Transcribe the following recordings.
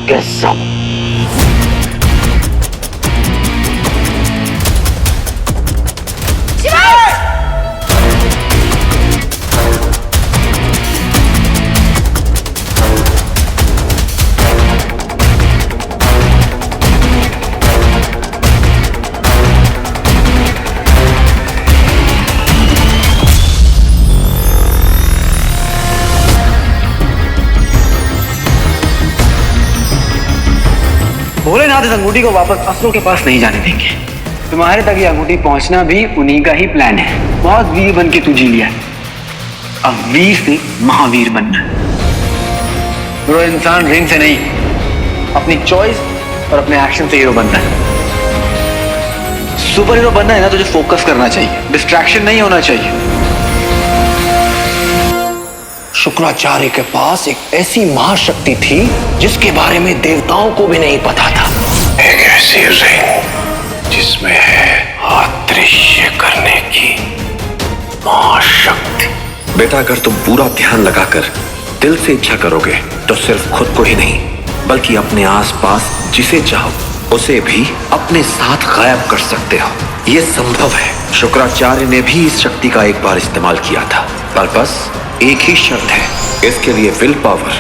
के सब। भोलेनाथ इस अंगूठी को वापस असुरों के पास नहीं जाने देंगे। तुम्हारे तक ये अंगूठी पहुंचना भी उन्हीं का ही प्लान है। बहुत वीर बन के तू जी लिया, अब वीर से महावीर बनना है। ब्रो, इंसान रिंग से नहीं, अपनी चॉइस और अपने एक्शन से हीरो बनता है। सुपर हीरो बनना है ना, तुझे फोकस करना चाहिए, डिस्ट्रैक्शन नहीं होना चाहिए। शुक्राचार्य के पास एक ऐसी महाशक्ति थी जिसके बारे में देवताओं को भी नहीं पता था। एक ऐसी रिंग जिसमें है अदृश्य करने की महाशक्ति। बेटा, अगर तुम पूरा ध्यान लगाकर दिल से इच्छा करोगे तो सिर्फ खुद को ही नहीं बल्कि अपने आसपास जिसे चाहो उसे भी अपने साथ गायब कर सकते हो। यह संभव है। शुक्राचार्य ने भी इस शक्ति का एक बार इस्तेमाल किया था, पर बस एक ही शर्त है, इसके लिए विल पावर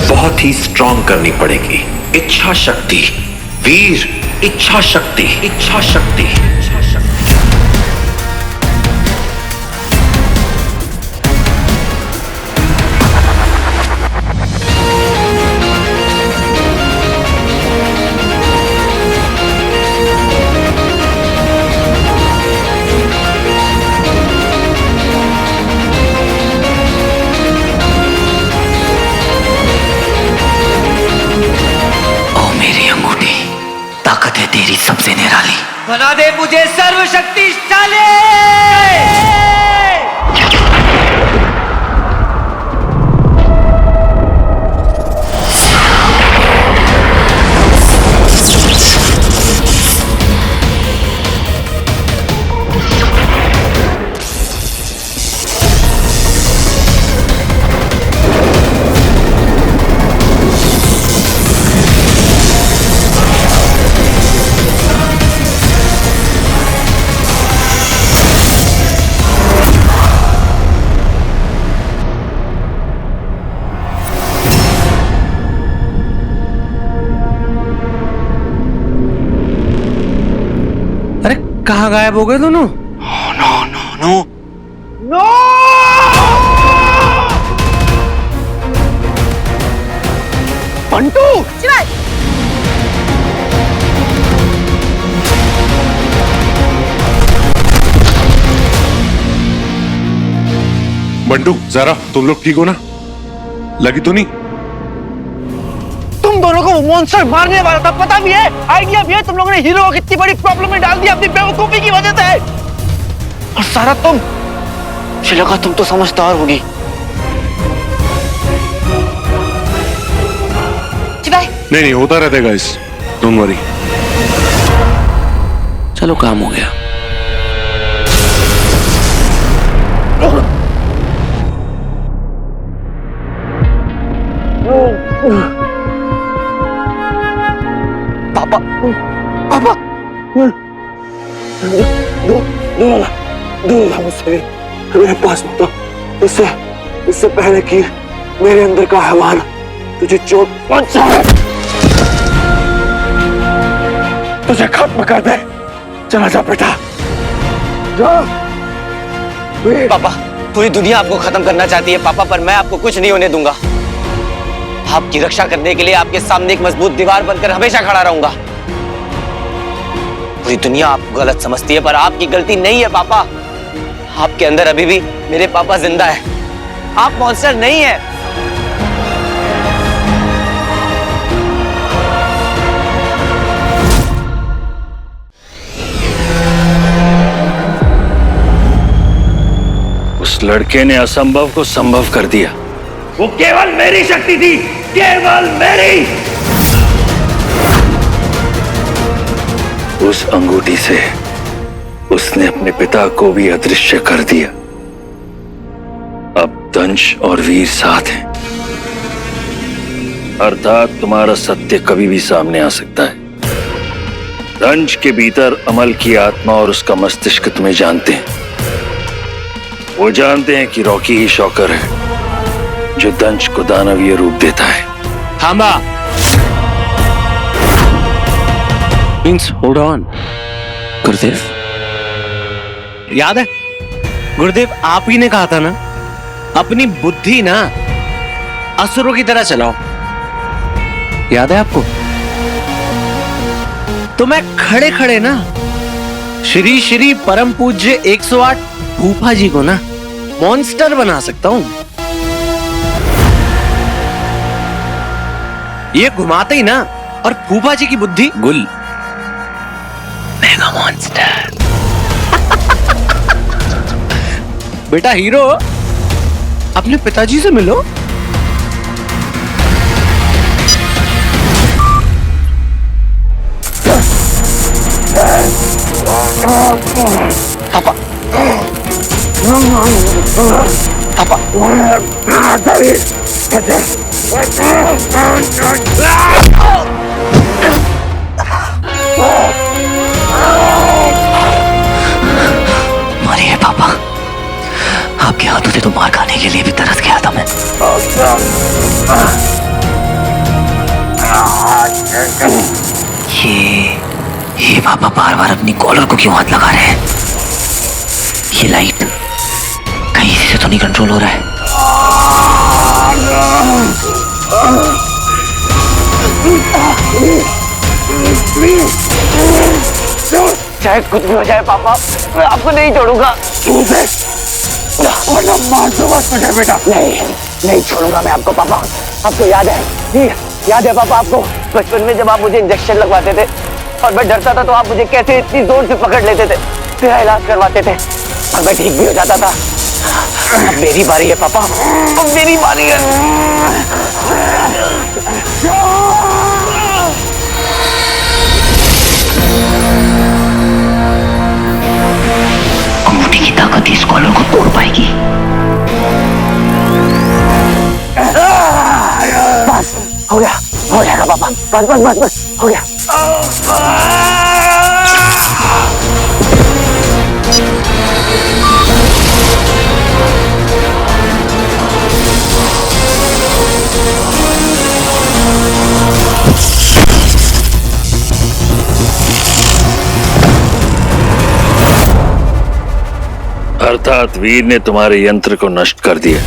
बहुत ही स्ट्रॉन्ग करनी पड़ेगी। इच्छा शक्ति वीर, इच्छा शक्ति, इच्छा शक्ति, इच्छा शक्ति। ताकत है तेरी सबसे निराली। बना दे मुझे सर्वशक्तिशाली। अरे कहाँ गायब हो गए दोनों? No no no no! Buntu! Buntu, जरा तुम लोग ठीक हो ना? लगी तो नहीं? तुम दोनों को मॉन्स्टर मारने वाला था, पता भी है, आइडिया भी है। तुम लोगों ने हीरो को कितनी बड़ी प्रॉब्लम में डाल दिया अपनी बेवकूफी की वजह से। और सारा तुम, मुझे लगा तुम तो समझदार होगी। नहीं, होता रहता है गाइस, डोंट वरी। चलो, काम हो गया। पापा, पापा, दूर मुझसे, मेरे पास मत। इससे पहले कि मेरे अंदर का हैवान तुझे चोट पहुंचाए, तुझे खत्म कर दे। चला जा बेटा, जा। पापा, पूरी दुनिया आपको खत्म करना चाहती है पापा, पर मैं आपको कुछ नहीं होने दूंगा। आपकी रक्षा करने के लिए आपके सामने एक मजबूत दीवार बनकर हमेशा खड़ा रहूंगा। पूरी दुनिया आपको गलत समझती है, पर आपकी गलती नहीं है पापा। आपके अंदर अभी भी मेरे पापा जिंदा है। आप मॉन्स्टर नहीं है। उस लड़के ने असंभव को संभव कर दिया। वो केवल मेरी शक्ति थी, केवल मेरी। उस अंगूठी से उसने अपने पिता को भी अदृश्य कर दिया। अब दंश और वीर साथ हैं। अर्थात तुम्हारा सत्य कभी भी सामने आ सकता है। दंश के भीतर अमल की आत्मा और उसका मस्तिष्क तुम्हें जानते हैं। वो जानते हैं कि रॉकी ही शॉकर है जो दंश को दानवीय रूप देता है। थांबा। Means hold on. गुरुदेव, याद है गुरुदेव, आप ही ने कहा था ना, अपनी बुद्धि ना असुरों की तरह चलाओ। याद है आपको? तो मैं खड़े खड़े ना श्री श्री परम पूज्य 108 फूफा जी को ना मॉन्स्टर बना सकता हूं। ये घुमाते ही ना, और फूफा जी की बुद्धि गुल। Mega monster. बेटा हीरो, अपने पिताजी से मिलो। पापा, पापा, मारिए पापा, आपके हाथों से तो मार खाने के लिए भी तरस गया था मैं। ये पापा बार बार अपनी कॉलर को क्यों हाथ लगा रहे हैं? ये लाइट कहीं से तो नहीं कंट्रोल हो रहा है। चाहे कुछ भी हो जाए पापा, मैं आपको नहीं छोड़ूंगा। मार दूंगा तुझे बेटा। नहीं छोड़ूंगा मैं आपको पापा। आपको याद है, याद है पापा आपको बचपन में जब आप मुझे इंजेक्शन लगवाते थे और मैं डरता था तो आप मुझे कैसे इतनी जोर से पकड़ लेते थे, मेरा इलाज करवाते थे और मैं ठीक भी हो जाता था। अब मेरी बारी है पापा, अब मेरी बारी है। अंगूठी की ताकत इस कॉलर को तोड़ पाएगी। बस हो गया, हो जाएगा पापा, बस बस बस बस हो गया। अर्थात वीर ने तुम्हारे यंत्र को नष्ट कर दिया।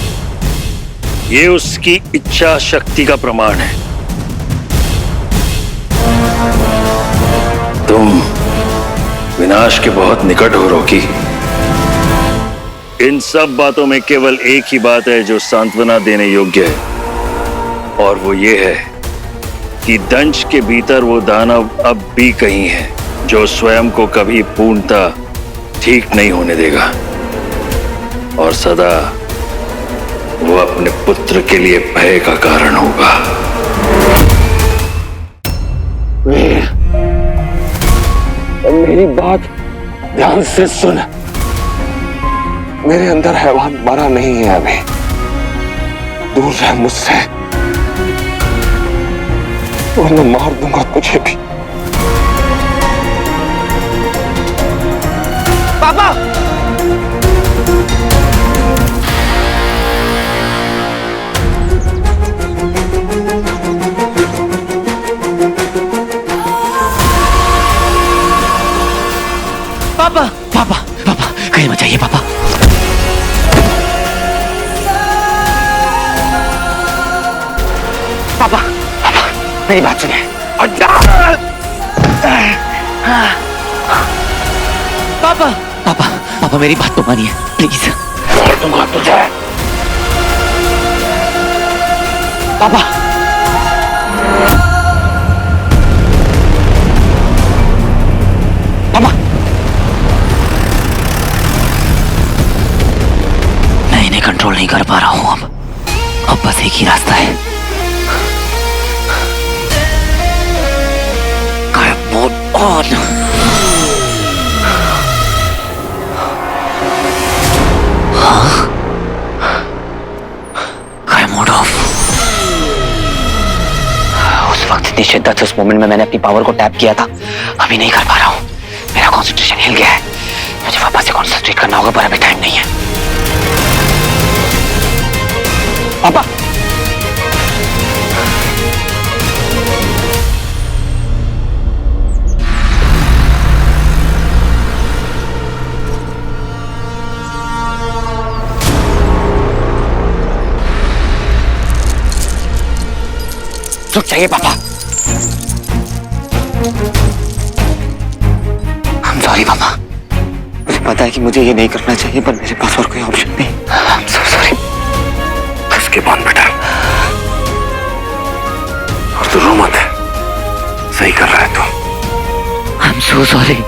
ये उसकी इच्छा शक्ति का प्रमाण है। तुम विनाश के बहुत निकट हो रॉकी। इन सब बातों में केवल एक ही बात है जो सांत्वना देने योग्य है, और वो ये है कि दंश के भीतर वो दानव अब भी कहीं है जो स्वयं को कभी पूर्णता ठीक नहीं होने देगा और सदा वो अपने पुत्र के लिए भय का कारण होगा। मेरी बात ध्यान से सुन। मेरे अंदर हैवान मरा नहीं है अभी। दूर रह मुझसे, वरना मार दूंगा तुझे भी। पापा, पापा, पापा, पापा, कहीं मत जाइए पापा। पापा, पापा, मेरी बात सुनिए। पापा, पापा, पापा, मेरी बात तो मानिए प्लीज। मार दूंगा तुझे। पापा, पापा, मैं इन्हें कंट्रोल नहीं कर पा रहा हूं। अब बस एक ही रास्ता है। गायब मोड ऑन। हाँ? गायब मोड ऑफ। जितनी शिद्दत से उस मोमेंट में मैंने अपनी पावर को टैप किया था, अभी नहीं कर पा रहा हूँ। मेरा कंसंट्रेशन हिल गया है। मुझे वापस से कंसंट्रेट करना होगा, पर अभी टाइम नहीं है। पापा, रुक जाइए पापा। I'm sorry पापा। मुझे पता है कि मुझे ये नहीं करना चाहिए, पर मेरे पास और कोई ऑप्शन नहीं। I'm so sorry। उसके बाद बेटा, और तू रो मत, सही कर रहा है तू। I'm so sorry।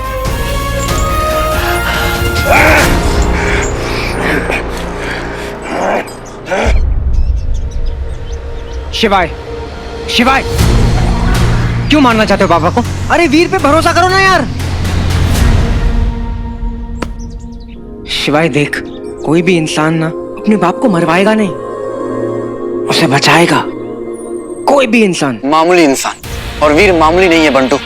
शिवाय, शिवाय, क्यों मारना चाहते हो पापा को? अरे वीर पे भरोसा करो ना यार। शिवाय देख, कोई भी इंसान ना अपने बाप को मरवाएगा नहीं, उसे बचाएगा। कोई भी इंसान। मामूली इंसान, और वीर मामूली नहीं है बंटू।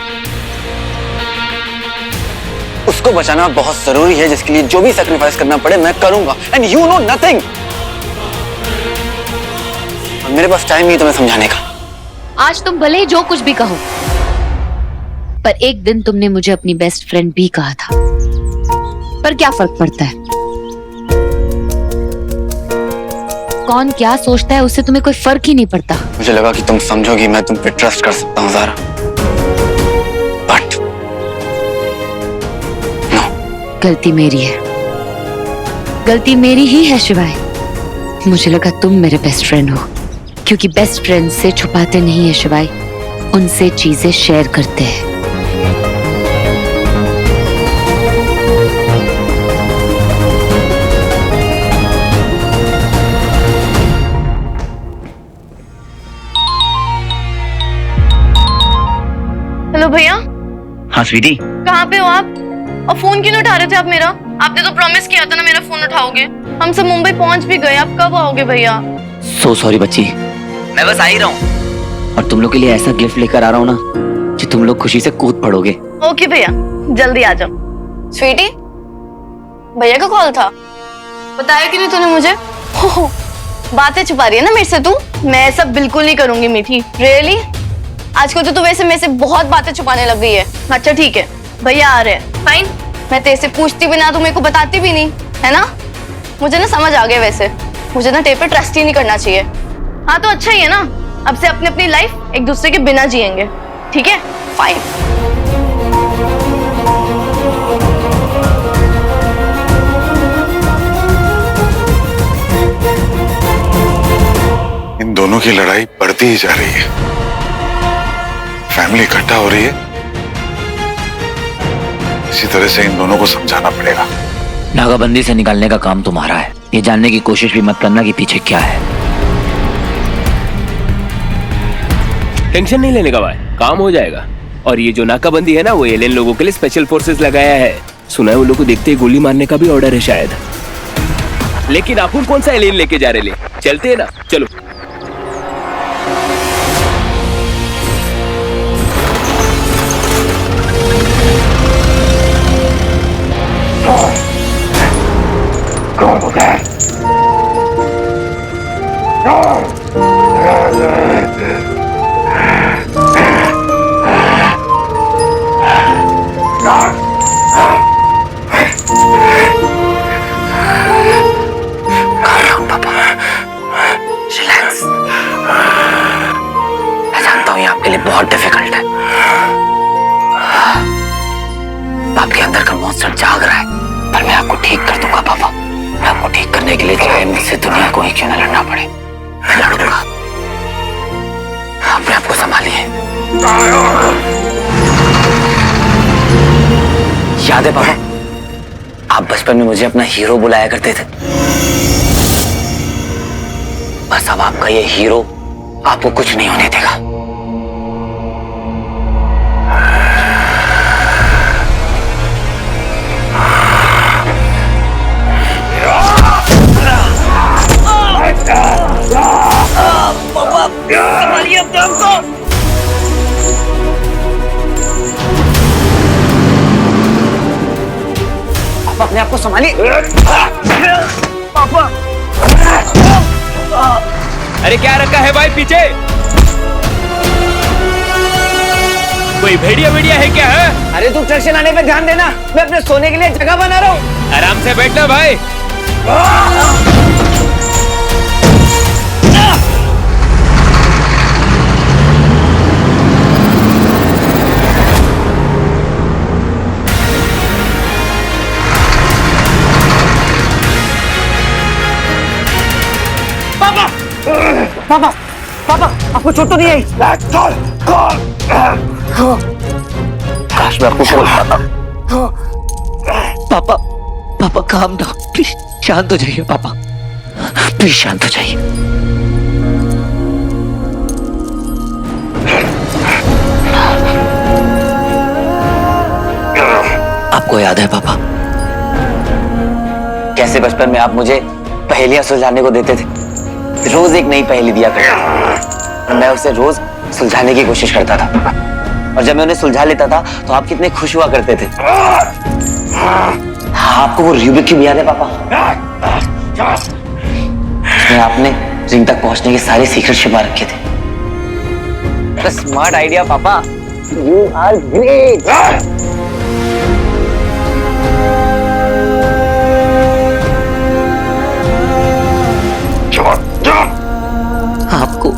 उसको बचाना बहुत जरूरी है, जिसके लिए जो भी सैक्रिफाइस करना पड़े मैं करूंगा। And you know nothing. मेरे पास टाइम नहीं तुम्हें समझाने का। आज तुम भले ही जो कुछ भी कहो, पर एक दिन तुमने मुझे अपनी बेस्ट फ्रेंड भी कहा था। पर क्या फर्क पड़ता है? कौन क्या सोचता है उससे तुम्हें कोई फर्क ही नहीं पड़ता। मुझे लगा कि तुम समझोगी, मैं तुम पे ट्रस्ट कर सकता हूँ ज़ारा, बट नो। गलती मेरी है, गलती मेरी ही है शिवाय। मुझे लगा तुम मेरे बेस्ट फ्रेंड हो, क्योंकि बेस्ट फ्रेंड से छुपाते नहीं है शिवाय, उनसे चीजें शेयर करते हैं। हेलो भैया। हाँ स्वीटी, कहाँ पे हो आप? और फोन क्यों नहीं उठा रहे थे आप मेरा? आपने तो प्रॉमिस किया था ना मेरा फोन उठाओगे। हम सब मुंबई पहुंच भी गए, आप कब आओगे भैया? सो सॉरी बच्ची, मैं बस आ ही रहा हूँ, और तुम लोग के लिए ऐसा गिफ्ट लेकर आ रहा हूँ ना कि तुम लोग खुशी से कूद पड़ोगे। ओके भैया, जल्दी आ जाओ। स्वीटी, भैया का कॉल था, बताया कि नहीं तूने मुझे? हो, बातें छुपा रही है ना मेरे से तू? मैं ऐसा बिल्कुल नहीं करूंगी मीठी। रियली? आजकल तो तू वैसे मेरे से बहुत बातें छुपाने लग गई है। अच्छा ठीक है, भैया आ रहे हैं, फाइन। मैं तेरे से पूछती भी ना, तू मेरे को बताती भी नहीं, है ना? मुझे ना समझ आ गया, वैसे मुझे ना तेरे पे ट्रस्ट ही नहीं करना चाहिए। हाँ तो अच्छा ही है ना, अब से अपनी अपनी लाइफ एक दूसरे के बिना जिएंगे, ठीक है? फाइन। इन दोनों की लड़ाई बढ़ती ही जा रही है, फैमिली इकट्ठा हो रही है। इसी तरह से इन दोनों को समझाना पड़ेगा। नाकाबंदी से निकालने का काम तुम्हारा है, ये जानने की कोशिश भी मत करना कि पीछे क्या है। टेंशन नहीं लेने का भाई, काम हो जाएगा। और ये जो नाकाबंदी है ना, वो एलियन लोगों के लिए स्पेशल फोर्सेस लगाया है। सुना है उन लोगों को देखते ही गोली मारने का भी ऑर्डर है शायद। लेकिन अपन कौन सा एलियन लेके जा रहे? चलते हैं ना, चलो। बहुत डिफिकल्ट है। आपके अंदर का मॉन्स्टर जाग रहा है, पर मैं आपको ठीक कर दूंगा पापा। मैं आपको ठीक करने के लिए चाहे मुझसे दुनिया को ही क्यों न लड़ना पड़े, मैं लड़ूंगा। अपने आप को संभालिए। याद है पापा, आप बचपन में मुझे अपना हीरो बुलाया करते थे। बस अब आपका ये हीरो आपको कुछ नहीं होने देगा। संभालिए अपने आप को। अपने आप को संभालिए। पापा। अरे क्या रखा है भाई पीछे? कोई भेड़िया भेड़िया है क्या है? अरे तू ट्रक चलाने पे ध्यान देना, मैं अपने सोने के लिए जगह बना रहा हूँ। आराम से बैठना भाई। पापा, पापा, आपको चोट तो नहीं आई? काश मैं आपको बोल पाता। पापा, पापा काम डाउन प्लीज, शांत हो जाइए पापा, प्लीज शांत हो जाइए। आपको याद है पापा, कैसे बचपन में आप मुझे पहेलियां सुलझाने को देते थे? रोज एक नई पहेली दिया करता, मैं उसे रोज सुलझाने की कोशिश करता था, और जब मैं उन्हें सुलझा लेता था तो आप कितने खुश हुआ करते थे। आपको वो रूबिक क्यूब याद है पापा? उसमें आपने रिंग तक पहुंचने के सारे सीक्रेट छिपा रखे थे। स्मार्ट आइडिया पापा, यू आर ग्रेट। आपको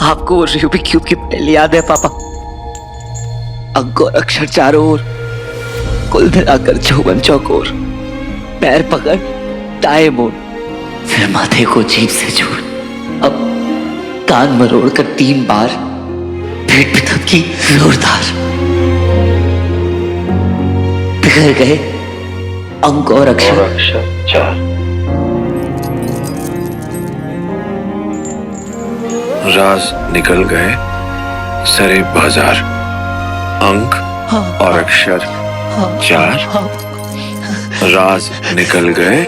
आपको वो रूबिक क्यूब की पहेली याद है पापा? अंक और अक्षर चारों ओर, कुल मिलाकर 54 चौकोर, पैर पकड़ दाएं मोड़, फिर माथे को जीभ से जोड़, अब कान मरोड़ कर 3 बार पीठ पे थपकी जोरदार, बिखर गए अंक और अक्षर चार। राज निकल गए सरे बाजार, अंक और अक्षर 4। राज निकल गए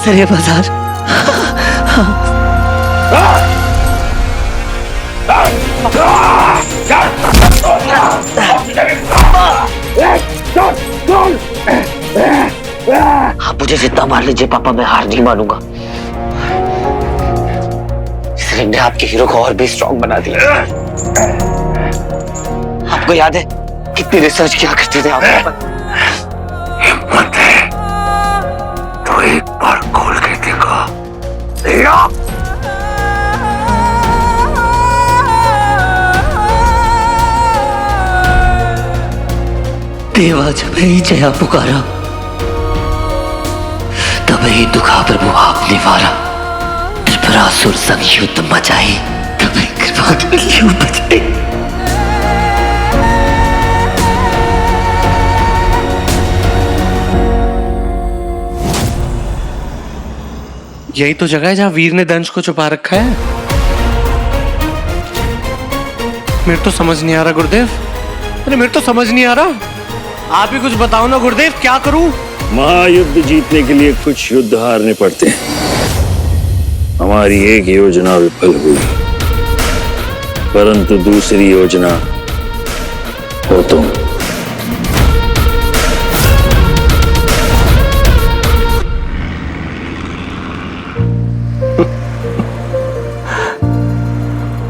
सरे बाजार। आप मुझे जितना मार लीजिए पापा, मैं हार नहीं मानूंगा। इस रिंग ने आपके हीरो को और भी स्ट्रॉन्ग बना दिया। आपको याद है कितनी रिसर्च किया करते थे आप? हिम्मत है तो एक बार खोल के देखो। देवा जब ही जया पुकारा, तब ही दुखा प्रभु आपने वारा, त्रिपुरासुर संग युद्ध मचाई, तब ही कृपा क्यों बचाई। यही तो जगह है जहां वीर ने दंश को छुपा रखा है। मेरे तो समझ नहीं आ रहा गुरुदेव, अरे मेरे तो समझ नहीं आ रहा, आप ही कुछ बताओ ना गुरुदेव, क्या करूं? महायुद्ध जीतने के लिए कुछ युद्ध हारने पड़ते हैं। हमारी एक योजना विफल हुई, परंतु दूसरी योजना हो तुम।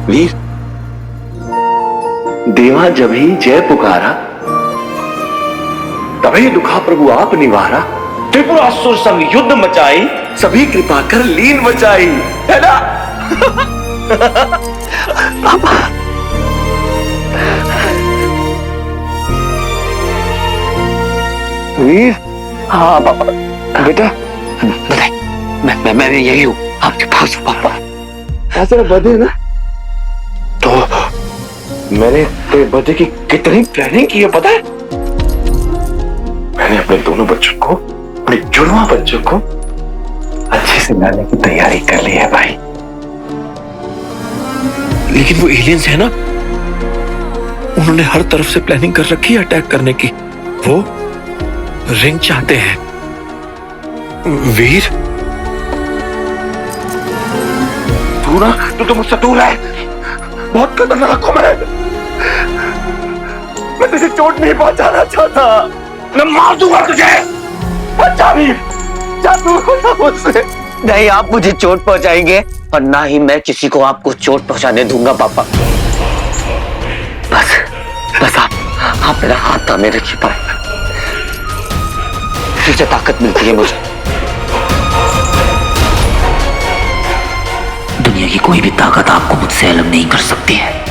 वीर, देवा जब ही जय पुकारा, तभी दुखा प्रभु आप निवारा, त्रिपुरासुर संग युद्ध मचाई, सभी कृपा कर लीन मचाई, है ना? पापा, वीर। हाँ पापा, बेटा मैं यही हूँ आपके पास पापा। ऐसा बधे ना, तो मैंने तेरे बर्थडे की कितनी प्लानिंग की है पता है? मैंने अपने दोनों बच्चों को, अपने जुड़वा बच्चों को अच्छे से लाने की तैयारी कर ली है भाई। लेकिन वो एलियंस है ना, उन्होंने हर तरफ से प्लानिंग कर रखी है अटैक करने की। वो रिंग चाहते हैं। वीर, तू तो मुझसे दूर है, बहुत खतरनाक हूं मैं तुझे चोट नहीं पहुंचाना चाहता। मैं मार दूंगा तुझे। बच्चा भी जा, दूर हो जा मुझसे। नहीं, आप मुझे चोट पहुंचाएंगे और ना ही मैं किसी को आपको चोट पहुंचाने दूंगा पापा। बस आप मेरा हाथ थामे रखिए पापा, इससे ताकत मिलती है मुझे। दुनिया की कोई भी ताकत आपको मुझसे अलग नहीं कर सकती है।